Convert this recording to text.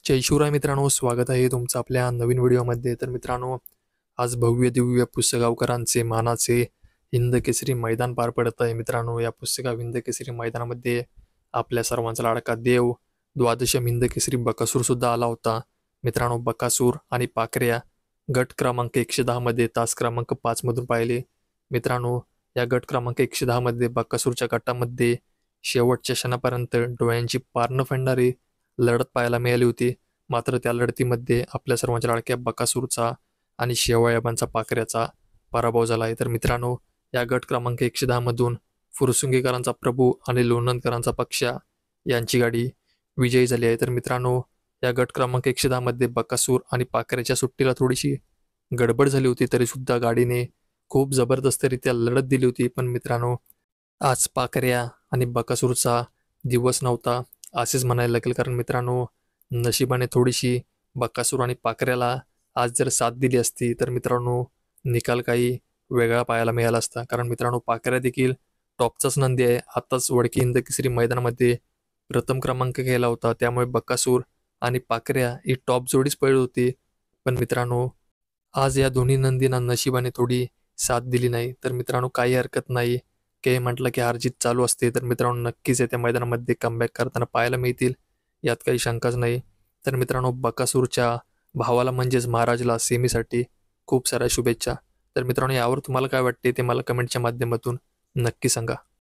जय शिवराय मित्रांनो, स्वागत आहे तुमचं आपल्या नवीन व्हिडिओमध्ये. तर मित्रांनो, आज भव्य दिव्य पुसेगावकरांचे मानाचे हिंद केसरी मैदान पार पडत आहे. मित्रांनो, या पुसेगाव हिंद केसरी मैदानामध्ये आपल्या सर्वांचा लाडका देव द्वादशम हिंद केसरी बकासूर सुद्धा आला होता. मित्रांनो, बकासूर आणि पाखऱ्या गट क्रमांक 110 मध्ये तास क्रमांक 5 मधून पाहिले. मित्रांनो, या गट क्रमांक 110 मध्ये बकासूरच्या गटामध्ये शेवटच्या क्षणापर्यंत डोळ्यांची पार न फेडणारी लढत पाहायला मिळाली होती. मात्र त्या लढतीमध्ये आपल्या सर्वांच्या लाडक्या बकासूरचा आणि शेवयाबांचा पाखऱ्याचा पराभव झाला आहे. तर मित्रांनो, या गट क्रमांक 110 मधून फुरसुंगीकरांचा प्रभू आणि लोणंदकरांचा पक्षा यांची गाडी विजयी झाली आहे. तर मित्रांनो, या गट क्रमांक 110 मध्ये बकासूर आणि पाखऱ्याच्या सुट्टीला थोडीशी गडबड झाली होती, तरी सुद्धा गाडीने खूप जबरदस्तरित्या लढत दिली होती. पण मित्रांनो, आज पाखऱ्या आणि बकासूरचा दिवस नव्हता असेच म्हणायला लागेल. कारण मित्रांनो, नशिबाने थोडीशी बकासूर आणि पाखऱ्याला आज जर साथ दिली असती तर मित्रांनो, निकाल काही वेगळा पाहायला मिळाला असता. कारण मित्रांनो, पाखऱ्या देखील टॉपचाच नंदी आहे. आताच वडकी हिंद केसरी मैदानामध्ये प्रथम क्रमांक केला होता, त्यामुळे बकासूर आणि पाखऱ्या ही टॉप जोडीच पळत होती. पण मित्रांनो, आज या दोन्ही नंदींना नशिबाने थोडी साथ दिली नाही. तर मित्रांनो, काही हरकत नाही. काही म्हटलं की हारजीत चालू असते, तर मित्रांनो नक्कीच येत्या मैदानामध्ये कमबॅक करताना पाहायला मिळतील, यात काही शंकाच नाही. तर मित्रांनो, बकासूरच्या भावाला म्हणजेच महाराजला सेमीसाठी खूप साऱ्या शुभेच्छा. तर मित्रांनो, यावर तुम्हाला काय वाटते ते मला कमेंटच्या माध्यमातून नक्की सांगा.